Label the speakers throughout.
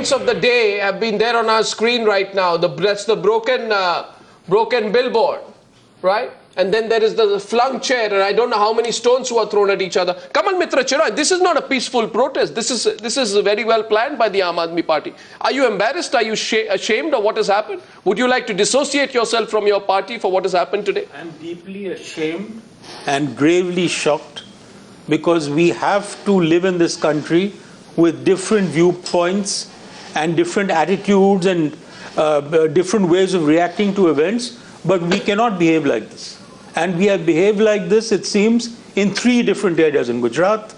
Speaker 1: points of the day have been there on our screen right now. That's the broken billboard, right? And then there is the flung chair, and I don't know how many stones were thrown at each other. Kamal, Mitra, Chenoy, this is not a peaceful protest. This is very well planned by the Aam Aadmi Party. Are you embarrassed? Are you ashamed of what has happened? Would you like to dissociate yourself from your party for what has happened today?
Speaker 2: I'm deeply ashamed and gravely shocked, because we have to live in this country with different viewpoints and different attitudes and different ways of reacting to events, but we cannot behave like this. And we have behaved like this, it seems, in 3 different areas: in Gujarat,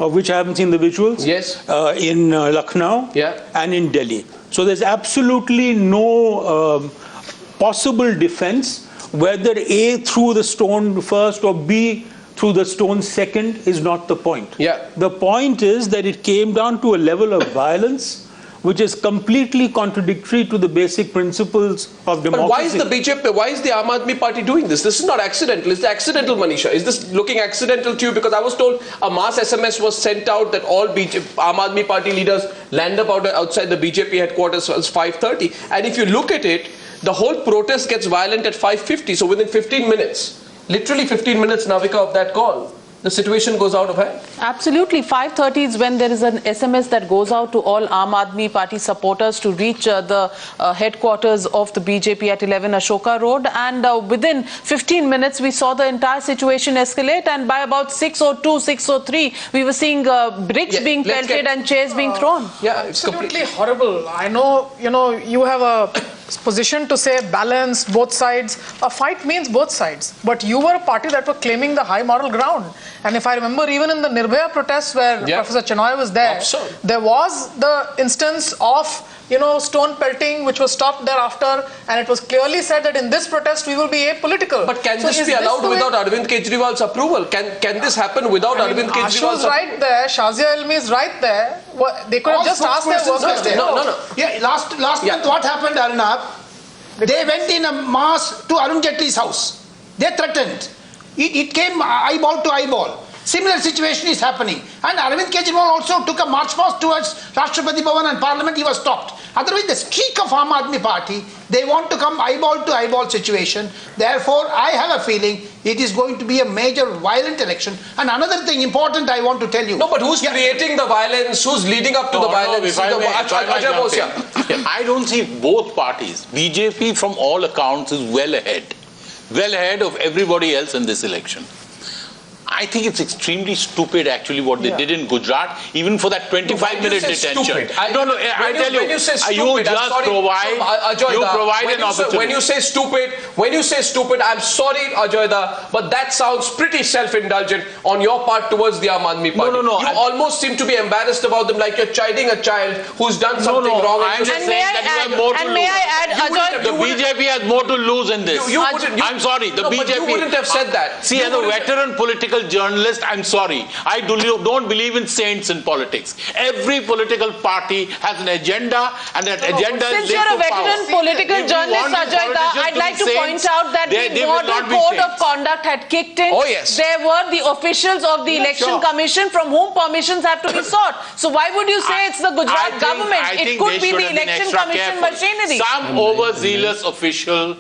Speaker 2: of which I haven't seen the visuals,
Speaker 1: yes,
Speaker 2: in Lucknow,
Speaker 1: yeah,
Speaker 2: and in Delhi. So there's absolutely no possible defense. Whether A threw the stone first or B threw the stone second is not the point.
Speaker 1: Yeah.
Speaker 2: The point is that it came down to a level of violence which is completely contradictory to the basic principles of democracy.
Speaker 1: But why is the BJP, why is the Aam Aadmi Party doing this? This is not accidental. It's accidental, Manisha. Is this looking accidental to you? Because I was told a mass SMS was sent out that all Aam Aadmi Party leaders land up outside the BJP headquarters at 5:30. And if you look at it, the whole protest gets violent at 5:50. So within 15 minutes, literally 15 minutes, Navika, of that call, the situation goes out of hand.
Speaker 3: Absolutely. 5:30 is when there is an SMS that goes out to all Aam Aadmi Party supporters to reach the headquarters of the BJP at 11 Ashoka Road. And within 15 minutes, we saw the entire situation escalate. And by about 6:02, 6:03, we were seeing bricks being pelted and chairs being thrown.
Speaker 4: Yeah, it's absolutely horrible. I know, you have a position to say balance, both sides. A fight means both sides. But you were a party that were claiming the high moral ground. And if I remember, even in the Nirbhaya protests where Professor Chenoy was there, there was the instance of, stone pelting, which was stopped thereafter, and it was clearly said that in this protest we will be apolitical.
Speaker 1: But can this be allowed without Arvind Kejriwal's approval? Can this happen without Arvind Kejriwal's approval?
Speaker 4: Ashok's right there, Shazia Ilmi is right there. They could have just asked their workers there.
Speaker 1: No.
Speaker 5: Yeah, last month what happened, Arnab? They went in a mass to Arun Jaitley's house. They threatened. It came eyeball to eyeball. Similar situation is happening. And Arvind Kejriwal also took a march past towards Rashtrapati Bhavan and Parliament. He was stopped. Otherwise, the streak of Aam Aadmi Party, they want to come eyeball to eyeball situation. Therefore, I have a feeling it is going to be a major violent election. And another thing important I want to tell you.
Speaker 1: No, but who's creating the violence? Who's leading up to the violence?
Speaker 6: I don't see both parties. BJP, from all accounts, is well ahead of everybody else in this election. I think it's extremely stupid, actually, what they did in Gujarat, even for that 25-minute detention.
Speaker 1: I don't know. I tell you, you say stupid,
Speaker 6: provide an opportunity.
Speaker 1: When you say stupid, I'm sorry, Ajoy, but that sounds pretty self-indulgent on your part towards the Aam Aadmi Party.
Speaker 6: No.
Speaker 1: You almost seem to be embarrassed about them, like you're chiding a child who's done something wrong.
Speaker 6: I'm just saying that you have more to lose. The BJP has more to lose in this. I'm sorry, the BJP.
Speaker 1: But you wouldn't have said that.
Speaker 6: See, as a veteran political journalist, I'm sorry. I don't believe in saints in politics. Every political party has an agenda, and that agenda is linked to power.
Speaker 3: Since you're a veteran political journalist, Ajoy, I'd like to point out that the model code of conduct had kicked in.
Speaker 1: Oh, yes.
Speaker 3: There were the officials of the election commission from whom permissions have to be sought. So why would you say it's the Gujarat government? It could be the election commission machinery.
Speaker 6: Some overzealous official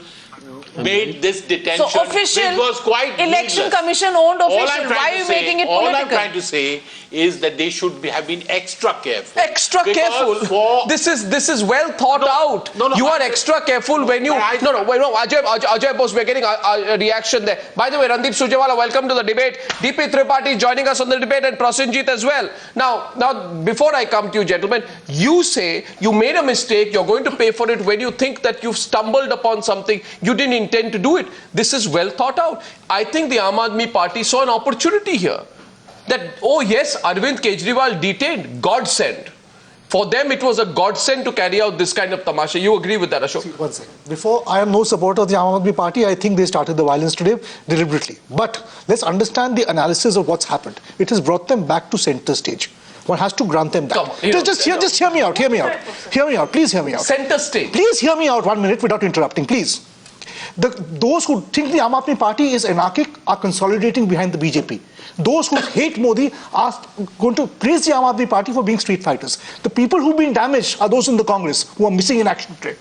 Speaker 6: made this detention.
Speaker 3: So official,
Speaker 6: it was quite
Speaker 3: election commission owned official. Why are you making it political?
Speaker 6: All I'm trying to say is that they should have been extra careful.
Speaker 1: Extra careful. This is well thought out. You are extra careful when you. Ajoy Bose, we're getting a reaction there. By the way, Randeep Surjewala, welcome to the debate. DP Tripathi joining us on the debate, and Prasenjit as well. Now, before I come to you, gentlemen, you say you made a mistake. You're going to pay for it when you think that you've stumbled upon something. You didn't intend to do it. This is well thought out. I think the Aam Aadmi Party saw an opportunity here. That, oh yes, Arvind Kejriwal detained, godsend. For them, it was a godsend to carry out this kind of tamasha. You agree with that, Ashok?
Speaker 7: See, one second. Before, I am no supporter of the Aam Aadmi Party. I think they started the violence today deliberately. But let's understand the analysis of what's happened. It has brought them back to center stage. One has to grant them that. Just hear me out. Hear me out. Please hear me out.
Speaker 1: Center stage.
Speaker 7: Please hear me out 1 minute without interrupting, please. Those who think the Aam Aadmi Party is anarchic are consolidating behind the BJP. Those who hate Modi are going to praise the Aam Aadmi Party for being street fighters. The people who've been damaged are those in the Congress who are missing in action today.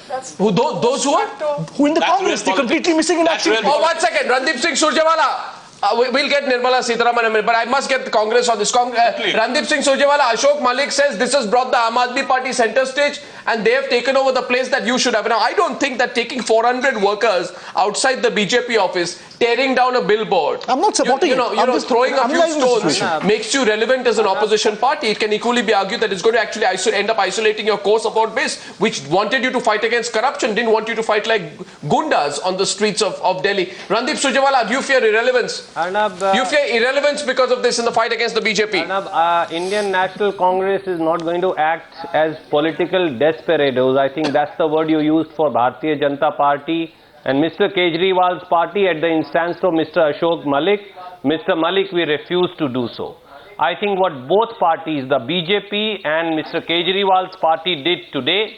Speaker 1: Those who are?
Speaker 7: Who in the Congress, they're completely missing in action.
Speaker 1: Oh, 1 second. Randeep Singh Surjewala. We'll get Nirmala Sitharaman in a minute, but I must get the Congress on this. Randeep Singh Surjewala, Ashok Malik says this has brought the Aam Aadmi Party center stage and they have taken over the place that you should have. Now, I don't think that taking 400 workers outside the BJP office, tearing down a billboard,
Speaker 7: I'm not supporting
Speaker 1: throwing a few stones makes you relevant as an opposition party. It can equally be argued that it's going to actually end up isolating your core support base, which wanted you to fight against corruption, didn't want you to fight like gundas on the streets of Delhi. Randeep Surjewala, do you fear irrelevance?
Speaker 8: Arnab,
Speaker 1: you fear irrelevance because of this in the fight against the BJP?
Speaker 8: Arnab, Indian National Congress is not going to act as political desperados. I think that's the word you used for Bharatiya Janata Party and Mr. Kejriwal's party at the instance of Mr. Ashok Malik. Mr. Malik, we refuse to do so. I think what both parties, the BJP and Mr. Kejriwal's party did today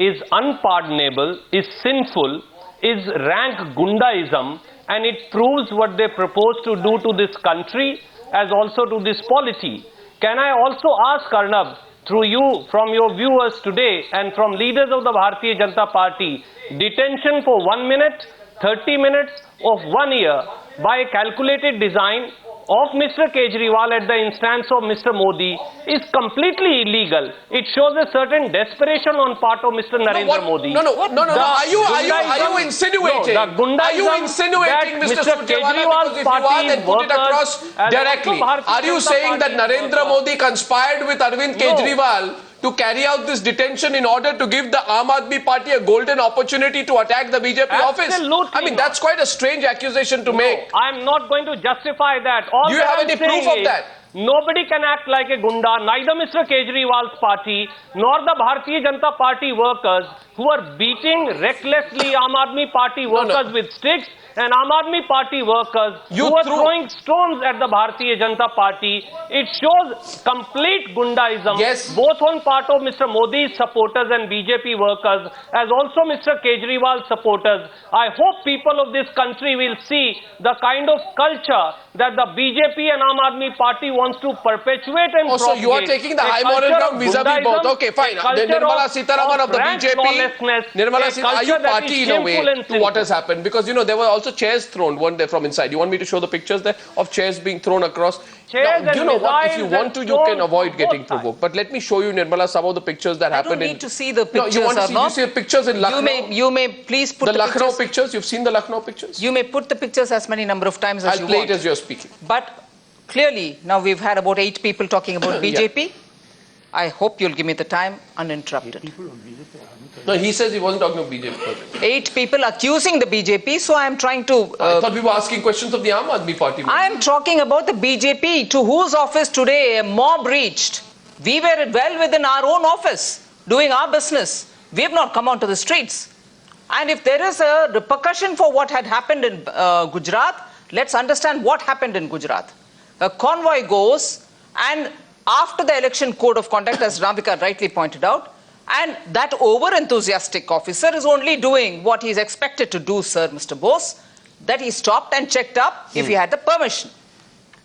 Speaker 8: is unpardonable, is sinful, is rank gundaism, and it proves what they propose to do to this country as also to this polity. Can I also ask Arnab, through you, from your viewers today and from leaders of the Bharatiya Janata Party, detention for 1 minute, 30 minutes of 1 year by calculated design of Mr. Kejriwal at the instance of Mr. Modi is completely illegal. It shows a certain desperation on part of Mr. Narendra Modi.
Speaker 1: No. Are you insinuating? Are you insinuating, Mr. Kejriwal's if you are, then put it across directly. Are you saying that Narendra Modi conspired with Arvind Kejriwal to carry out this detention in order to give the Aam Aadmi Party a golden opportunity to attack the BJP office?
Speaker 8: Absolutely.
Speaker 1: I mean, that's quite a strange accusation to make.
Speaker 8: I'm not going to justify that.
Speaker 1: Do you have any proof of that?
Speaker 8: Nobody can act like a gunda, neither Mr. Kejriwal's party nor the Bharatiya Janata Party workers who are beating recklessly Aam Aadmi Party workers with sticks and Aam Aadmi Party workers who are throwing stones at the Bharatiya Janata Party. It shows complete gundaism, both on part of Mr. Modi's supporters and BJP workers, as also Mr. Kejriwal's supporters. I hope people of this country will see the kind of culture that the BJP and Aam Aadmi Party wants to perpetuate and propagate.
Speaker 1: So you are taking the high moral ground vis-a-vis both. Okay, fine. Nirmala Sitharaman of the BJP. Nirmala Sitharaman, are you party in a way to what has happened? Because, you know, there were also chairs thrown, weren't there, from inside? You want me to show the pictures there of chairs being thrown across? Now, you know what? If you want to, you can avoid getting provoked. But let me show you, Nirmala, some of the pictures that happened.
Speaker 3: I don't need to see the pictures.
Speaker 1: No, you want to see, you see the pictures in Lucknow?
Speaker 3: You may please put
Speaker 1: the Lucknow pictures. You've seen the Lucknow pictures?
Speaker 3: You may put the pictures as many number of times as you want.
Speaker 1: I'll play it as you're speaking.
Speaker 3: But clearly, now we've had about 8 people talking about BJP. I hope you'll give me the time uninterrupted.
Speaker 1: No, he says he wasn't talking about BJP.
Speaker 3: 8 people accusing the BJP, so I am trying to...
Speaker 1: I thought we were asking questions of the Aam Aadmi Party.
Speaker 3: I am talking about the BJP, to whose office today a mob reached. We were well within our own office, doing our business. We have not come onto the streets. And if there is a repercussion for what had happened in Gujarat, let's understand what happened in Gujarat. A convoy goes, and after the election code of conduct, as Ravika rightly pointed out, and that over-enthusiastic officer is only doing what he is expected to do, sir, Mr. Bose, that he stopped and checked up if he had the permission.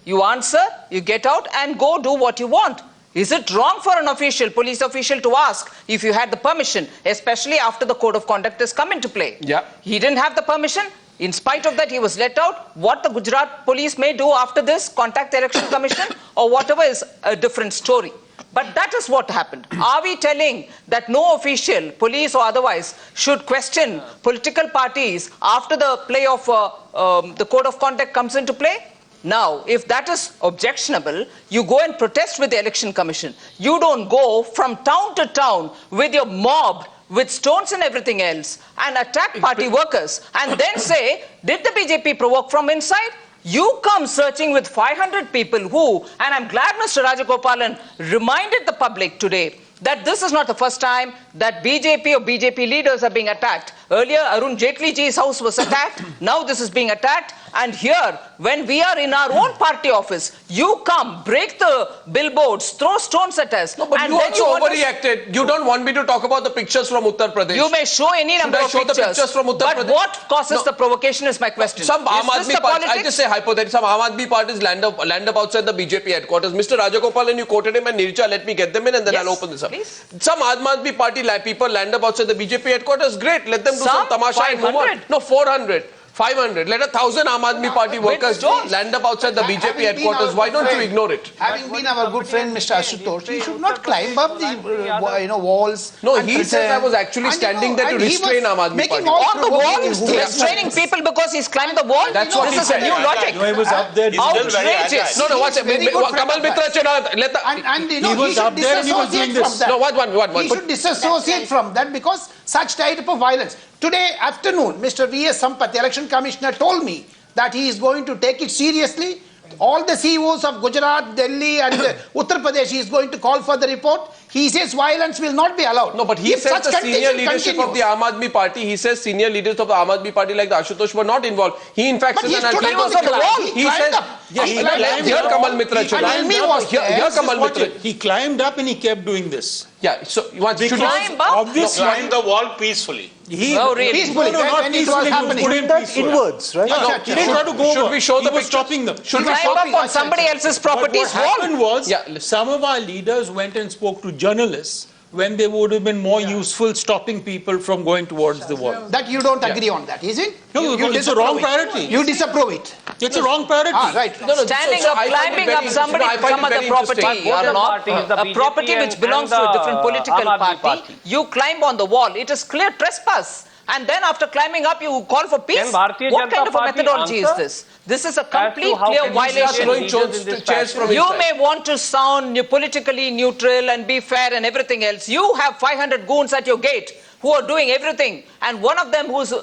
Speaker 3: You answer, you get out and go do what you want. Is it wrong for an official, police official, to ask if you had the permission, especially after the code of conduct has come into play?
Speaker 1: Yeah.
Speaker 3: He didn't have the permission. In spite of that, he was let out. What the Gujarat police may do after this, contact the Election Commission or whatever, is a different story. But that is what happened. Are we telling that no official, police or otherwise, should question political parties after the play of the code of conduct comes into play? Now, if that is objectionable, you go and protest with the Election Commission. You don't go from town to town with your mob, with stones and everything else, and attack party workers, and then say, did the BJP provoke from inside? You come searching with 500 people who, and I'm glad Mr. Rajagopalan reminded the public today that this is not the first time that BJP or BJP leaders are being attacked. Earlier, Arun Jaitley ji's house was attacked. Now this is being attacked.
Speaker 9: And here, when we are in our own party office, you come, break the billboards, throw stones at us.
Speaker 1: No, but
Speaker 9: and
Speaker 1: you
Speaker 9: then
Speaker 1: also
Speaker 9: want to-
Speaker 1: overreacted. You don't want me to talk about the pictures from Uttar Pradesh.
Speaker 9: You may show any number
Speaker 1: I
Speaker 9: of
Speaker 1: show the pictures from Uttar
Speaker 9: but
Speaker 1: Pradesh?
Speaker 9: what causes the provocation is my question.
Speaker 1: Some Aam
Speaker 9: Is this
Speaker 1: Aadmi
Speaker 9: the
Speaker 1: party, I
Speaker 9: politics?
Speaker 1: just say hypothetically, some Aam Aadmi parties land up outside the BJP headquarters. Mr. Rajagopalan, you quoted him, and Neerja, let me get them in and then
Speaker 9: Yes,
Speaker 1: I'll open this up.
Speaker 9: please.
Speaker 1: Some Aam Aadmi party people land up outside the BJP headquarters. Great, let them do some
Speaker 9: Some?
Speaker 1: tamasha and move on.
Speaker 9: 500?
Speaker 1: No, 400. 500. Let 1,000 Aam Aadmi party workers
Speaker 9: stones.
Speaker 1: land up outside the BJP
Speaker 5: Having been
Speaker 1: headquarters.
Speaker 5: our
Speaker 1: Why don't you
Speaker 5: friend-
Speaker 1: ignore it?
Speaker 5: Having been our good friend Mr. Ashutosh, he should not climb up the walls.
Speaker 1: No,
Speaker 5: and
Speaker 1: he says
Speaker 5: pretend.
Speaker 1: I was actually
Speaker 5: And,
Speaker 1: standing there to
Speaker 5: and he
Speaker 1: restrain
Speaker 5: was
Speaker 1: Aam Aadmi
Speaker 5: making
Speaker 1: party.
Speaker 5: all
Speaker 9: On the wall,
Speaker 5: provocative
Speaker 9: he's
Speaker 5: movements.
Speaker 9: restraining people because he's climbed the wall.
Speaker 1: That's what
Speaker 9: this
Speaker 1: he
Speaker 9: is
Speaker 1: said.
Speaker 9: a new logic.
Speaker 2: Chenoy was up there.
Speaker 6: He's still very
Speaker 9: Outrageous.
Speaker 6: agile.
Speaker 1: No, what's
Speaker 5: Very good friend
Speaker 1: Kamal
Speaker 5: of
Speaker 1: Mitra,
Speaker 5: ours.
Speaker 1: Chenoy, let the...
Speaker 5: And
Speaker 2: He was
Speaker 5: should
Speaker 2: up there and he was doing
Speaker 5: disassociate
Speaker 2: this.
Speaker 5: from that.
Speaker 1: No, one.
Speaker 5: He should disassociate from that because such type of violence. Today afternoon, Mr. V.S. Sampath, the election commissioner, told me that he is going to take it seriously. All the CEOs of Gujarat, Delhi and Uttar Pradesh, he is going to call for the report. He says violence will not be allowed.
Speaker 1: No, but he
Speaker 5: If
Speaker 1: says
Speaker 5: such
Speaker 1: the senior
Speaker 5: condition
Speaker 1: leadership of the
Speaker 5: continues-
Speaker 1: Aam Aadmi party, he says senior leaders of the Aam Aadmi party like the Ashutosh were not involved. He in fact
Speaker 5: But
Speaker 1: says,
Speaker 5: he
Speaker 1: and I'll
Speaker 5: stood
Speaker 1: play
Speaker 5: on
Speaker 1: those
Speaker 5: the
Speaker 1: clips.
Speaker 5: wall. He
Speaker 1: He
Speaker 5: climbed
Speaker 1: says,
Speaker 5: up.
Speaker 1: yes,
Speaker 5: He
Speaker 1: he
Speaker 5: climbed
Speaker 1: climbed.
Speaker 5: up.
Speaker 1: Here Kamal Mitra,
Speaker 5: And
Speaker 1: Chenoy.
Speaker 5: Ilmi was
Speaker 1: Here
Speaker 5: there.
Speaker 1: Kamal Mitra.
Speaker 2: He climbed up and he kept doing this.
Speaker 1: Yeah, so what should
Speaker 9: Climb up?
Speaker 2: Obviously,
Speaker 6: Climb the wall peacefully.
Speaker 2: he
Speaker 9: No, really.
Speaker 5: Peacefully,
Speaker 2: No, not
Speaker 5: when it was
Speaker 2: peacefully,
Speaker 5: happening.
Speaker 2: put in
Speaker 7: That
Speaker 2: peacefully.
Speaker 7: inwards, right?
Speaker 2: Yeah,
Speaker 5: Sure,
Speaker 2: he didn't try to go
Speaker 1: should
Speaker 2: over.
Speaker 1: we show
Speaker 2: He
Speaker 1: the
Speaker 2: was
Speaker 1: pictures?
Speaker 2: stopping them.
Speaker 1: Should we
Speaker 9: Climb
Speaker 1: show
Speaker 9: up on somebody else's
Speaker 2: But
Speaker 9: property's
Speaker 2: what happened
Speaker 9: wall.
Speaker 2: was,
Speaker 1: Yeah, listen.
Speaker 2: some of our leaders went and spoke to journalists when they would have been more useful stopping people from going towards the wall.
Speaker 5: That you don't agree on that, is it?
Speaker 2: No,
Speaker 5: You
Speaker 2: it's a
Speaker 5: disapprove
Speaker 2: wrong
Speaker 5: it.
Speaker 2: priority.
Speaker 5: You disapprove it.
Speaker 2: It's a wrong priority.
Speaker 5: Right.
Speaker 9: Standing up, climbing up somebody, some other property, or
Speaker 8: Both
Speaker 9: not,
Speaker 8: parties, the
Speaker 9: a
Speaker 8: BJP
Speaker 9: property which
Speaker 8: and
Speaker 9: belongs to a
Speaker 8: the
Speaker 9: different political
Speaker 8: Aam Aadmi
Speaker 9: party,
Speaker 8: party.
Speaker 9: you climb on the wall. It is clear trespass. And then after climbing up, you call for peace?
Speaker 8: Can Bharatiya
Speaker 9: What
Speaker 8: Janata
Speaker 9: kind of a
Speaker 8: Party
Speaker 9: methodology is
Speaker 8: answer
Speaker 9: this? This is a
Speaker 8: to
Speaker 9: complete
Speaker 8: how
Speaker 9: clear
Speaker 8: can we
Speaker 1: Start
Speaker 8: Asian
Speaker 1: throwing
Speaker 9: violation.
Speaker 8: leaders in this
Speaker 1: chairs
Speaker 8: fashion?
Speaker 1: from
Speaker 9: You
Speaker 1: inside.
Speaker 9: may want to sound politically neutral and be fair and everything else. You have 500 goons at your gate who are doing everything, and one of them who's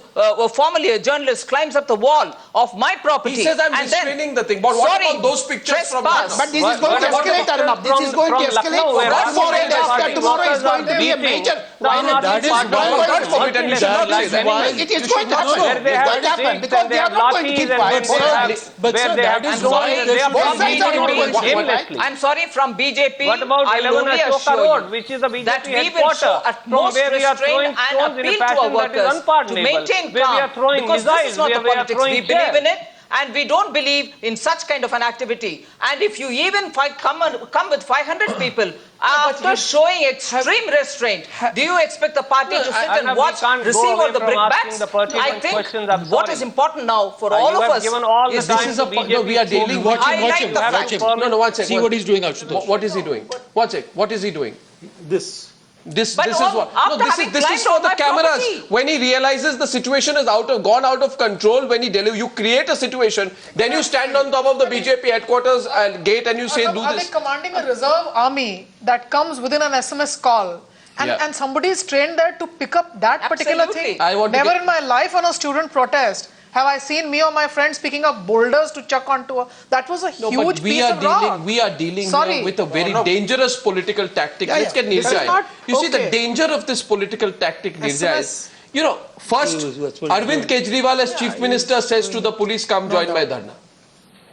Speaker 9: formerly a journalist climbs up the wall of my property.
Speaker 1: He says I'm
Speaker 9: and then-
Speaker 1: restraining the thing. But what
Speaker 9: Sorry,
Speaker 1: about those pictures from
Speaker 9: trespass.
Speaker 5: But this is going to escalate, Arnab. This is going to escalate. Tomorrow is going to be a major violence.
Speaker 2: That is why-
Speaker 1: God forbid, and we should not say that.
Speaker 5: It is going to happen.
Speaker 8: Where they
Speaker 5: It's
Speaker 8: have
Speaker 5: going to happen
Speaker 8: sticks
Speaker 5: because
Speaker 8: and
Speaker 5: they
Speaker 8: they
Speaker 5: are
Speaker 8: have
Speaker 5: not going to
Speaker 8: lathis
Speaker 5: keep
Speaker 8: and
Speaker 5: quiet.
Speaker 8: they have-
Speaker 2: But
Speaker 8: where
Speaker 2: sir,
Speaker 8: they
Speaker 2: that
Speaker 8: have
Speaker 2: is
Speaker 8: and
Speaker 2: why
Speaker 8: they
Speaker 2: there
Speaker 8: are
Speaker 2: should be
Speaker 5: both sides are not
Speaker 8: being
Speaker 5: going to keep
Speaker 8: aimlessly.
Speaker 9: I'm sorry, from BJP,
Speaker 8: What about
Speaker 9: I
Speaker 8: 11
Speaker 9: only
Speaker 8: Ashoka
Speaker 9: assure
Speaker 8: Road,
Speaker 9: you
Speaker 8: which is the BJP
Speaker 9: that we will
Speaker 8: headquarters,
Speaker 9: show utmost
Speaker 8: where we are
Speaker 9: restraint
Speaker 8: throwing
Speaker 9: and
Speaker 8: stones in a
Speaker 9: appeal to our
Speaker 8: fashion that is
Speaker 9: workers to
Speaker 8: unpardonable,
Speaker 9: maintain
Speaker 8: where we are
Speaker 9: calm,
Speaker 8: throwing
Speaker 9: because this is
Speaker 8: missiles,
Speaker 9: not the
Speaker 8: where we are
Speaker 9: politics.
Speaker 8: throwing
Speaker 9: We believe
Speaker 8: chairs.
Speaker 9: in it, and we don't believe in such kind of an activity. And if you even come with 500 people, after showing extreme restraint, do you expect the party to sit
Speaker 8: Arnab,
Speaker 9: and
Speaker 8: we
Speaker 9: watch,
Speaker 8: can't go
Speaker 9: receive
Speaker 8: away
Speaker 9: all the
Speaker 8: from asking
Speaker 9: brickbats?
Speaker 8: the pertinent
Speaker 9: I think
Speaker 8: questions. I'm
Speaker 9: what
Speaker 8: sorry.
Speaker 9: is important now for all
Speaker 8: You
Speaker 9: of
Speaker 8: have
Speaker 9: us
Speaker 8: given all the
Speaker 9: is
Speaker 8: time
Speaker 9: this is
Speaker 8: to
Speaker 9: a
Speaker 8: BJP.
Speaker 1: no, we are dealing.
Speaker 2: Watch him, watch
Speaker 9: highlight
Speaker 2: him,
Speaker 9: the
Speaker 2: watch
Speaker 9: fact.
Speaker 2: him.
Speaker 1: No, one second.
Speaker 2: See what he's doing, Ashutosh.
Speaker 1: What is he doing? One sec. What is he doing?
Speaker 2: This.
Speaker 1: This
Speaker 9: But
Speaker 1: is what.
Speaker 9: after
Speaker 1: this
Speaker 9: having
Speaker 1: is
Speaker 9: climbed
Speaker 1: for
Speaker 9: on
Speaker 1: the
Speaker 9: my
Speaker 1: cameras.
Speaker 9: property.
Speaker 1: When he realizes the situation is gone out of control, when you create a situation, then you stand on top of the BJP headquarters gate and you say, do
Speaker 4: Are they
Speaker 1: this.
Speaker 4: commanding a reserve army that comes within an SMS call? And somebody is trained there to pick up that particular
Speaker 9: Absolutely.
Speaker 4: thing.
Speaker 1: I want to
Speaker 4: Never
Speaker 1: get-
Speaker 4: in my life on a student protest have I seen me or my friends picking up boulders to chuck onto a... That was a
Speaker 1: No,
Speaker 4: huge
Speaker 1: but we
Speaker 4: piece
Speaker 1: are
Speaker 4: of rock.
Speaker 1: dealing
Speaker 4: Sorry.
Speaker 1: here with a very dangerous political tactic. Let's get
Speaker 4: This is
Speaker 1: Neerja in.
Speaker 4: not
Speaker 1: You see, the
Speaker 4: okay.
Speaker 1: danger of this political tactic, Neerja, is,
Speaker 4: SMS.
Speaker 1: first,
Speaker 2: That's what
Speaker 1: Arvind Kejriwal as Chief Minister says to the police, come join my dharna.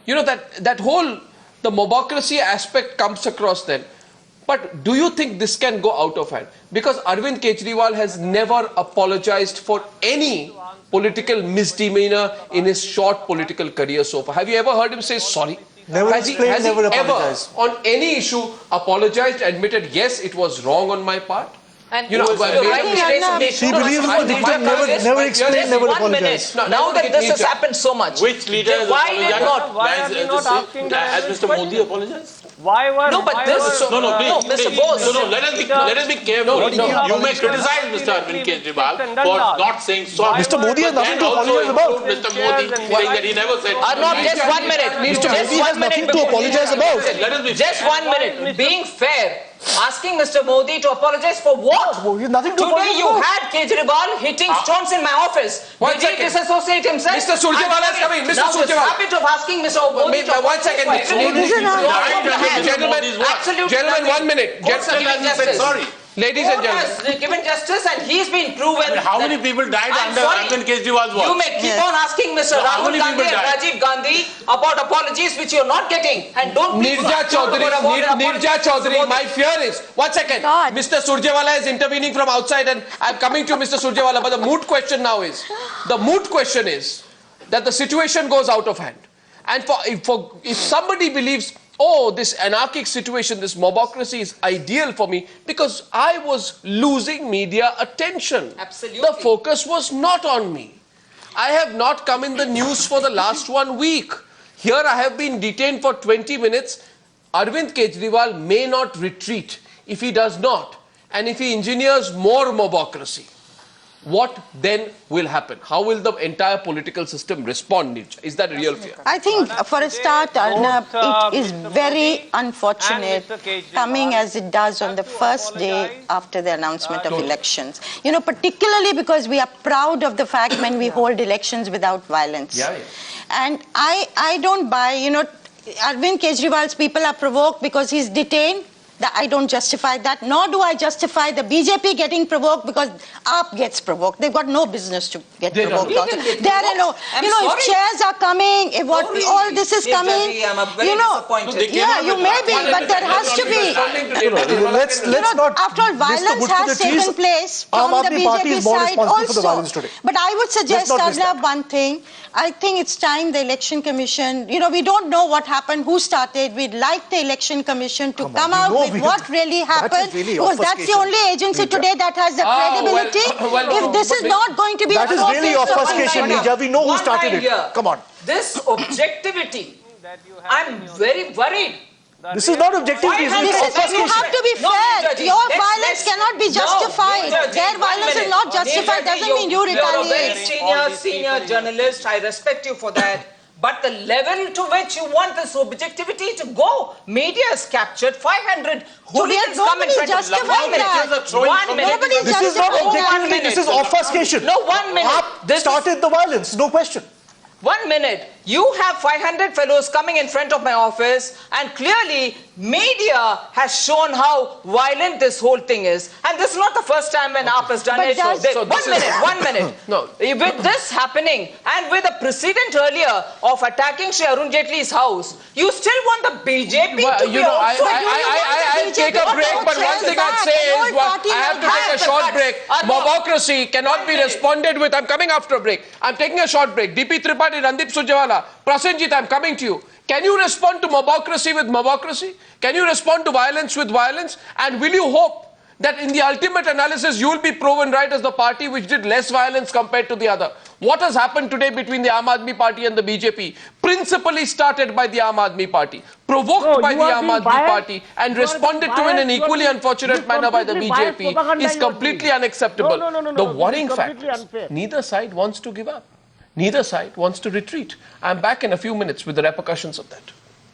Speaker 1: That whole, the mobocracy aspect comes across then. But do you think this can go out of hand? Because Arvind Kejriwal has never apologized for any political misdemeanor in his short political career so far. Have you ever heard him say sorry?
Speaker 7: Never
Speaker 1: has he
Speaker 7: explained, never
Speaker 1: ever,
Speaker 7: apologized.
Speaker 1: on any issue, apologized, admitted, yes, it was wrong on my part?
Speaker 9: And
Speaker 1: You know,
Speaker 9: you're
Speaker 1: but
Speaker 9: right to raise some
Speaker 7: He
Speaker 9: issue.
Speaker 7: believes in what he did, never explained,
Speaker 9: Just
Speaker 7: never
Speaker 9: 1
Speaker 7: apologized.
Speaker 9: minute. Now that this has happened so much,
Speaker 6: Which leader has
Speaker 9: why did
Speaker 6: apologized?
Speaker 9: not?
Speaker 8: Why are we not asking the
Speaker 6: Has Mr. Modi apologized?
Speaker 8: Why were...
Speaker 9: No, but
Speaker 8: why
Speaker 9: this
Speaker 8: were,
Speaker 9: is so-
Speaker 6: No, please.
Speaker 9: No, Mr.
Speaker 6: please.
Speaker 9: Bose.
Speaker 6: No, let us be careful. You may criticize Mr. Arvind Kejriwal for not saying sorry.
Speaker 7: Mr. Modi has nothing to
Speaker 6: Then also
Speaker 7: apologize about.
Speaker 6: include Mr. Modi saying that he never said
Speaker 9: Arnab,
Speaker 6: sorry.
Speaker 9: just 1 minute.
Speaker 7: Mr.
Speaker 9: Just
Speaker 7: Modi
Speaker 9: 1
Speaker 7: has
Speaker 9: minute
Speaker 7: nothing to
Speaker 9: before-
Speaker 7: apologize about.
Speaker 6: Let us be
Speaker 9: Just
Speaker 6: fair.
Speaker 9: 1 minute. Being fair, asking Mr. Modi to apologize for what?
Speaker 7: No, he has nothing to
Speaker 9: Today
Speaker 7: apologize
Speaker 9: you
Speaker 7: about.
Speaker 9: had Kejriwal hitting stones in my office.
Speaker 1: One
Speaker 9: Did he
Speaker 1: second.
Speaker 9: disassociate himself?
Speaker 1: Mr. Surjewala is coming. Mr.
Speaker 9: Now this
Speaker 1: Surjewala.
Speaker 9: habit of asking Mr. Modi to
Speaker 1: 1 second.
Speaker 9: apologize for everything is
Speaker 1: Gentlemen,
Speaker 9: Absolutely
Speaker 1: Gentlemen,
Speaker 9: nothing.
Speaker 1: 1 minute.
Speaker 9: Also
Speaker 6: Still
Speaker 9: giving
Speaker 6: hasn't said
Speaker 9: justice.
Speaker 6: sorry.
Speaker 1: Ladies and gentlemen.
Speaker 9: has given justice and he's been proven.
Speaker 6: How many people died under Arvind Kejriwal's watch?
Speaker 9: You may keep on asking Mr. Rahul Gandhi and Rajiv Gandhi about apologies which you're not getting, and don't
Speaker 1: Neerja Chowdhury, my fear is, one second, Mr. Surjewala is intervening from outside and I'm coming to Mr. Surjewala, but the moot question now is, that the situation goes out of hand. And if somebody believes, oh, this anarchic situation, this mobocracy is ideal for me, because I was losing media attention.
Speaker 9: Absolutely.
Speaker 1: The focus was not on me. I have not come in the news for the last 1 week. Here I have been detained for 20 minutes. Arvind Kejriwal may not retreat. If he does not, and if he engineers more mobocracy, what then will happen? How will the entire political system respond, Neerja? Is that a real fear?
Speaker 10: I think for a start, Arnab, it is very unfortunate coming as it does on the first day after the announcement of elections. You know, particularly because we are proud of the fact when we hold elections without violence. And I don't buy, you know, Arvind Kejriwal's people are provoked because he's detained. I don't justify that, nor do I justify the BJP getting provoked because AAP gets provoked. They've got no business to get provoked. If chairs are coming, if all this is coming, you know, yeah, you may be, but there has to be. After all, violence has taken place from the BJP side also. But I would suggest, Arnab, one thing. I think it's time the Election Commission, you know, we don't know what happened, who started. We'd like the Election Commission to come out with what really happened, because that's the only agency today that has the credibility. If this is not going to be
Speaker 7: that is really obfuscation, Neerja. We know who started it. Come on.
Speaker 9: This objectivity, I'm very worried.
Speaker 7: This is not objectivity.
Speaker 10: You have to be fair. Your violence cannot be justified. Their violence is not justified. Doesn't mean you retaliate.
Speaker 9: You're a very senior journalist. I respect you for that. But the level to which you want this objectivity to go, media has captured 500 hooligans come in front of
Speaker 7: This is not objectivity. This is obfuscation.
Speaker 9: No, 1 minute.
Speaker 7: This started the violence. No question.
Speaker 9: 1 minute. You have 500 fellows coming in front of my office, and clearly media has shown how violent this whole thing is. And this is not the first time when AAP has done it. So 1 minute.
Speaker 1: No.
Speaker 9: With this happening, and with a precedent earlier of attacking Shri Arun Jaitley's house, you still want the BJP to be also...
Speaker 1: I'll take a break, but one thing I'd say is, I have to take a short break. Mobocracy cannot be responded with. I'm coming after a break. I'm taking a short break. DP Tripathi, Randeep Surjewala, Prasenjit, I'm coming to you. Can you respond to mobocracy with mobocracy? Can you respond to violence with violence? And will you hope that in the ultimate analysis you will be proven right as the party which did less violence compared to the other? What has happened today between the Aam Aadmi Party and the BJP, principally started by the Aam Aadmi Party, provoked by the Aam Aadmi Party, and responded to in an equally unfortunate manner by the BJP, is completely unacceptable. The worrying fact is neither side wants to give up. Neither side wants to retreat. I'm back in a few minutes with the repercussions of that.